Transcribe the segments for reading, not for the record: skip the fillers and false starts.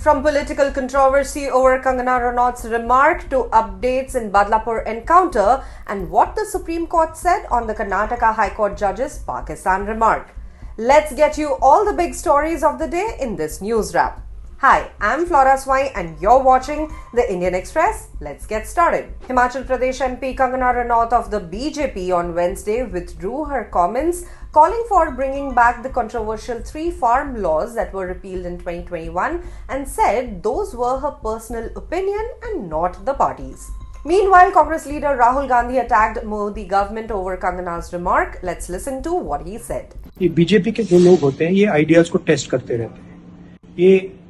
From political controversy over Kangana Ranaut's remark to updates in Badlapur encounter and what the Supreme Court said on the Karnataka High Court judge's Pakistan remark. Let's get you all the big stories of the day in this news wrap. Hi, I'm Flora Swai and you're watching the Indian Express. Let's get started. Himachal Pradesh MP Kangana Ranaut of the BJP on Wednesday withdrew her comments calling for bringing back the controversial 3 farm laws that were repealed in 2021 and said those were her personal opinion and not the party's. Meanwhile, Congress leader Rahul Gandhi attacked Modi government over Kangana's remark. Let's listen to what he said. ये BJP के जो लोग होते हैं ये ideas को test करते रहते हैं. ये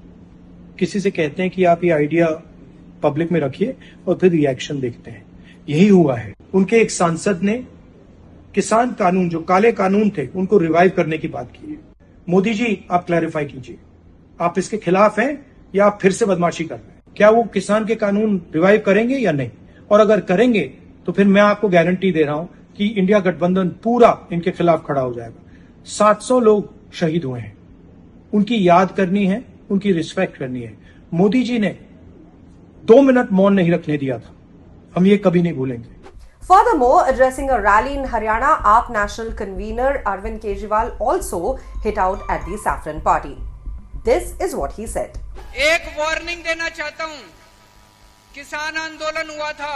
किसी से कहते हैं कि आप ये आइडिया पब्लिक में रखिए और फिर रिएक्शन देखते हैं. यही हुआ है. उनके एक सांसद ने किसान कानून जो काले कानून थे उनको रिवाइव करने की बात की है. मोदी जी आप क्लैरिफाई कीजिए, आप इसके खिलाफ हैं या आप फिर से बदमाशी कर रहे हैं? क्या वो किसान के कानून रिवाइव करेंगे या नहीं? और अगर करेंगे तो फिर मैं आपको गारंटी दे रहा हूं कि इंडिया गठबंधन पूरा इनके खिलाफ खड़ा हो जाएगा. 700 लोग शहीद हुए हैं, उनकी याद करनी है, उनकी रिस्पेक्ट करनी है. मोदी जी ने 2 मिनट मौन नहीं रखने दिया था, हम ये कभी नहीं भूलेंगे. Furthermore, addressing a rally in Haryana, AAP national convener Arvind Kejriwal also hit out at the Saffron party. This is what he said. एक वार्निंग देना चाहता हूं. किसान आंदोलन हुआ था,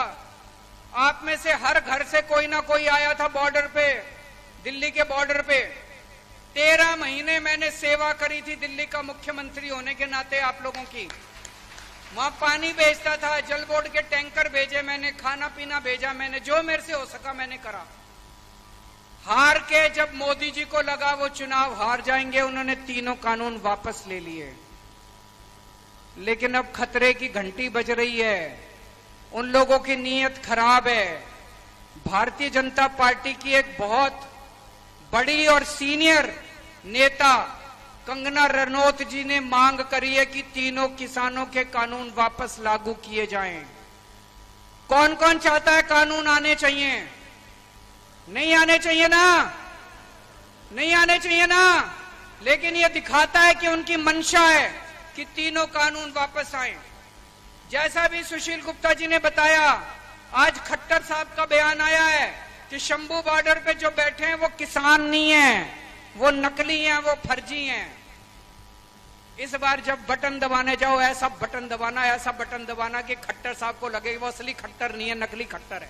आप में से हर घर से कोई ना कोई आया था बॉर्डर पे, दिल्ली के बॉर्डर पे. 13 महीने मैंने सेवा करी थी दिल्ली का मुख्यमंत्री होने के नाते आप लोगों की. वहां पानी भेजता था, जल बोर्ड के टैंकर भेजे मैंने, खाना पीना भेजा मैंने, जो मेरे से हो सका मैंने करा. हार के जब मोदी जी को लगा वो चुनाव हार जाएंगे, उन्होंने तीनों कानून वापस ले लिए. लेकिन अब खतरे की घंटी बज रही है. उन लोगों की नीयत खराब है. भारतीय जनता पार्टी की एक बहुत बड़ी और सीनियर नेता कंगना रनौत जी ने मांग करी है कि तीनों किसानों के कानून वापस लागू किए जाएं. कौन कौन चाहता है कानून आने चाहिए? नहीं आने चाहिए ना? नहीं आने चाहिए ना? लेकिन यह दिखाता है कि उनकी मंशा है कि तीनों कानून वापस आए. जैसा भी सुशील गुप्ता जी ने बताया, आज खट्टर साहब का बयान आया है कि शंभू बॉर्डर पे जो बैठे हैं वो किसान नहीं है, वो नकली हैं, वो फर्जी हैं. इस बार जब बटन दबाने जाओ, ऐसा बटन दबाना कि खट्टर साहब को लगे वो असली खट्टर नहीं है, नकली खट्टर है.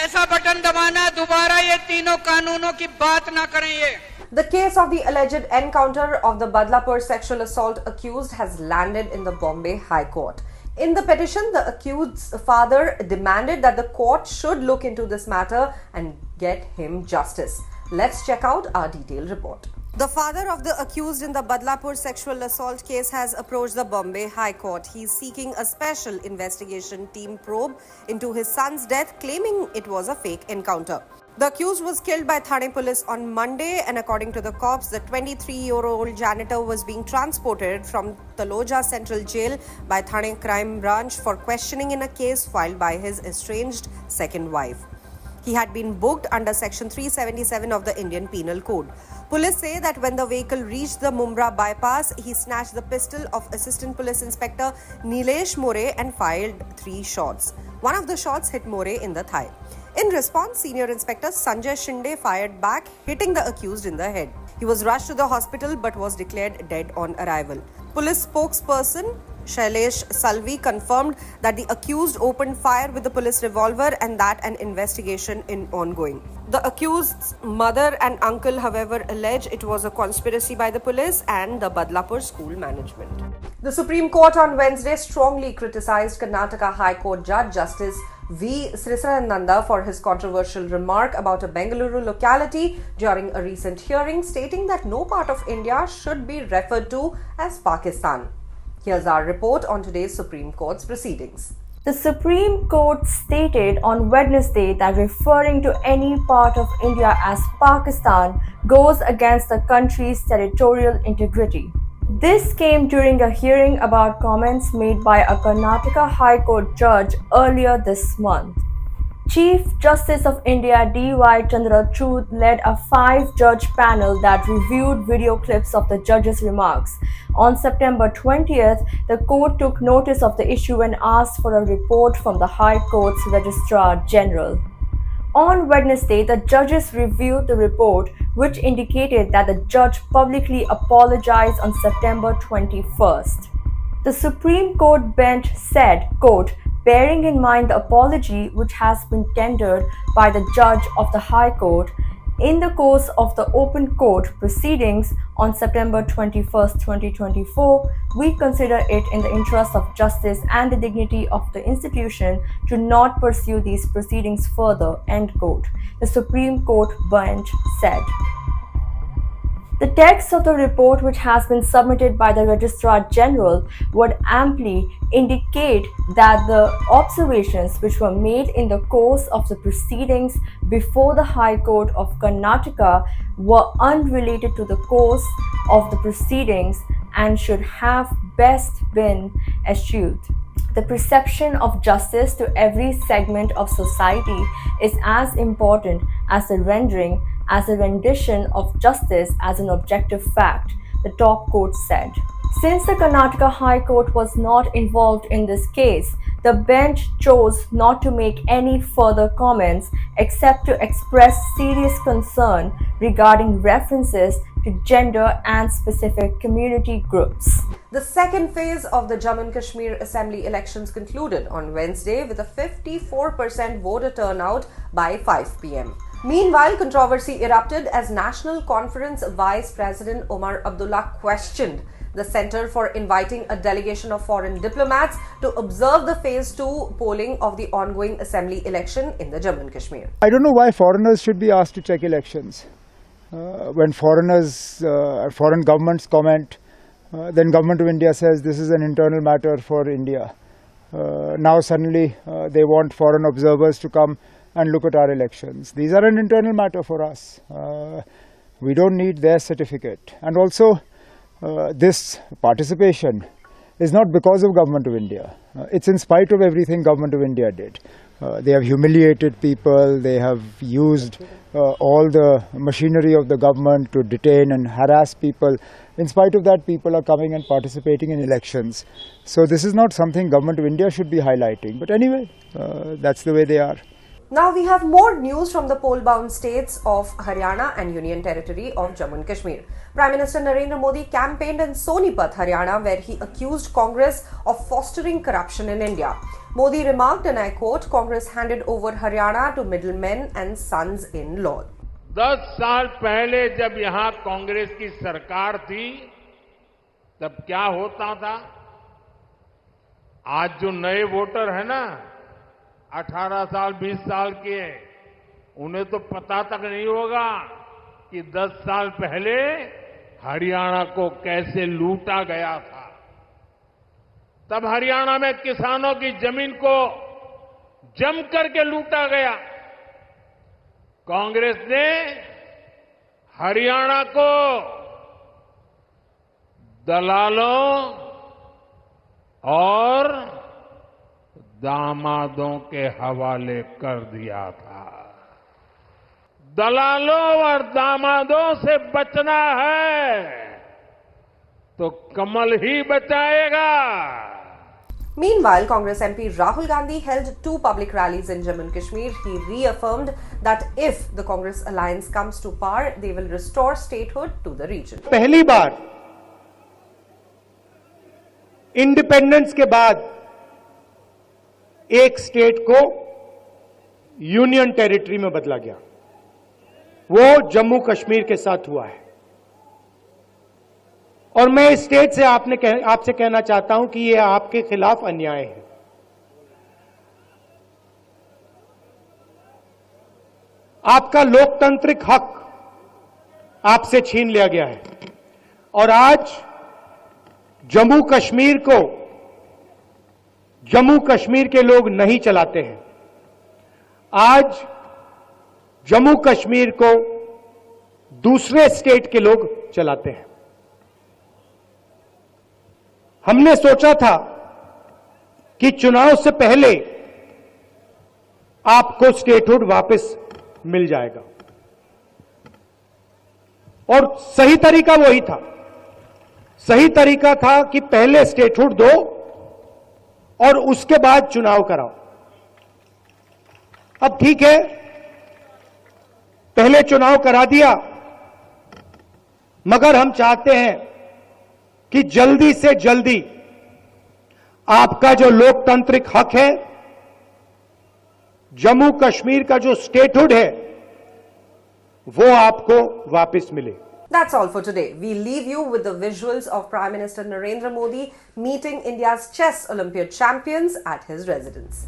ऐसा बटन दबाना, दोबारा ये तीनों कानूनों की बात ना करें. ये The case of the alleged encounter of the Badlapur sexual assault accused has landed in the Bombay High Court. In the petition, the accused's father demanded that the court should look into this matter and get him justice. Let's check out our detailed report. The father of the accused in the Badlapur sexual assault case has approached the Bombay High Court. He is seeking a special investigation team probe into his son's death, claiming it was a fake encounter. The accused was killed by Thane police on Monday, and according to the cops, the 23-year-old janitor was being transported from Taloja Central Jail by Thane Crime Branch for questioning in a case filed by his estranged second wife. He had been booked under Section 377 of the Indian Penal Code. Police say that when the vehicle reached the Mumra bypass, he snatched the pistol of Assistant Police Inspector Nilesh More and fired 3 shots. One of the shots hit More in the thigh. In response, Senior Inspector Sanjay Shinde fired back, hitting the accused in the head. He was rushed to the hospital but was declared dead on arrival. Police spokesperson Shailesh Salvi confirmed that the accused opened fire with the police revolver and that an investigation is ongoing. The accused's mother and uncle, however, allege it was a conspiracy by the police and the Badlapur school management. The Supreme Court on Wednesday strongly criticized Karnataka High Court Judge Justice V. Srisarayananda for his controversial remark about a Bengaluru locality during a recent hearing, stating that no part of India should be referred to as Pakistan. Here's our report on today's Supreme Court's proceedings. The Supreme Court stated on Wednesday that referring to any part of India as Pakistan goes against the country's territorial integrity. This came during a hearing about comments made by a Karnataka High Court judge earlier this month. Chief Justice of India D.Y. Chandrachud led a 5-judge panel that reviewed video clips of the judge's remarks. On September 20th, the court took notice of the issue and asked for a report from the High Court's Registrar General. On Wednesday, the judges reviewed the report, which indicated that the judge publicly apologized on September 21st. The Supreme Court bench said, quote, bearing in mind the apology which has been tendered by the judge of the High Court in the course of the open court proceedings on September 21, 2024, we consider it in the interest of justice and the dignity of the institution to not pursue these proceedings further, end quote, the Supreme Court bench said. The text of the report, which has been submitted by the Registrar General, would amply indicate that the observations which were made in the course of the proceedings before the High Court of Karnataka were unrelated to the course of the proceedings and should have best been eschewed. The perception of justice to every segment of society is as important as the rendition of justice as an objective fact, the top court said. Since the Karnataka High Court was not involved in this case, the bench chose not to make any further comments except to express serious concern regarding references to gender and specific community groups. The second phase of the Jammu and Kashmir Assembly elections concluded on Wednesday with a 54% voter turnout by 5 p.m. Meanwhile, controversy erupted as National Conference Vice President Omar Abdullah questioned the Centre for inviting a delegation of foreign diplomats to observe the Phase 2 polling of the ongoing Assembly election in the Jammu and Kashmir. I don't know why foreigners should be asked to check elections. When foreign governments comment, then Government of India says this is an internal matter for India. Now suddenly they want foreign observers to come and look at our elections. These are an internal matter for us. We don't need their certificate. And also, this participation is not because of Government of India. It's in spite of everything Government of India did. They have humiliated people, they have used all the machinery of the government to detain and harass people. In spite of that, people are coming and participating in elections. So this is not something Government of India should be highlighting. But anyway, that's the way they are. Now we have more news from the poll-bound states of Haryana and Union Territory of Jammu and Kashmir. Prime Minister Narendra Modi campaigned in Sonipat, Haryana, where he accused Congress of fostering corruption in India. Modi remarked, and I quote, Congress handed over Haryana to middlemen and sons-in-law. 10 साल पहले जब यहां कांग्रेस की सरकार थी, तब क्या होता था? आज जो नए वोटर है ना, 18 साल 20 साल के, उन्हें तो पता तक नहीं होगा कि 10 साल पहले हरियाणा को कैसे लूटा गया था। तब हरियाणा में किसानों की जमीन को जम करके लूटा गया। कांग्रेस ने हरियाणा को दलालों और दामादों के हवाले कर दिया था। दलालों और दामादों से बचना है तो कमल ही बचाएगा। Meanwhile, Congress MP Rahul Gandhi held 2 public rallies in Jammu and Kashmir. He reaffirmed that if the Congress alliance comes to power, they will restore statehood to the region. पहली बार इंडिपेंडेंस के बाद एक स्टेट को union territory में बदला गया, वो जम्मू कश्मीर के साथ हुआ है। और मैं इस स्टेट से आपसे कहना चाहता हूं कि ये आपके खिलाफ अन्याय है। आपका लोकतांत्रिक हक आपसे छीन लिया गया है और आज जम्मू कश्मीर को जम्मू कश्मीर के लोग नहीं चलाते हैं। आज जम्मू कश्मीर को दूसरे स्टेट के लोग चलाते हैं। हमने सोचा था कि चुनाव से पहले आपको स्टेटहुड वापस मिल जाएगा। और सही तरीका वही था, सही तरीका था कि पहले स्टेटहुड दो और उसके बाद चुनाव कराओ। अब ठीक है, पहले चुनाव करा दिया, मगर हम चाहते हैं कि जल्दी से जल्दी आपका जो लोकतांत्रिक हक है, जम्मू कश्मीर का जो स्टेटहुड है, वो आपको वापस मिले। That's all for today. We leave you with the visuals of Prime Minister Narendra Modi meeting India's chess Olympiad champions at his residence.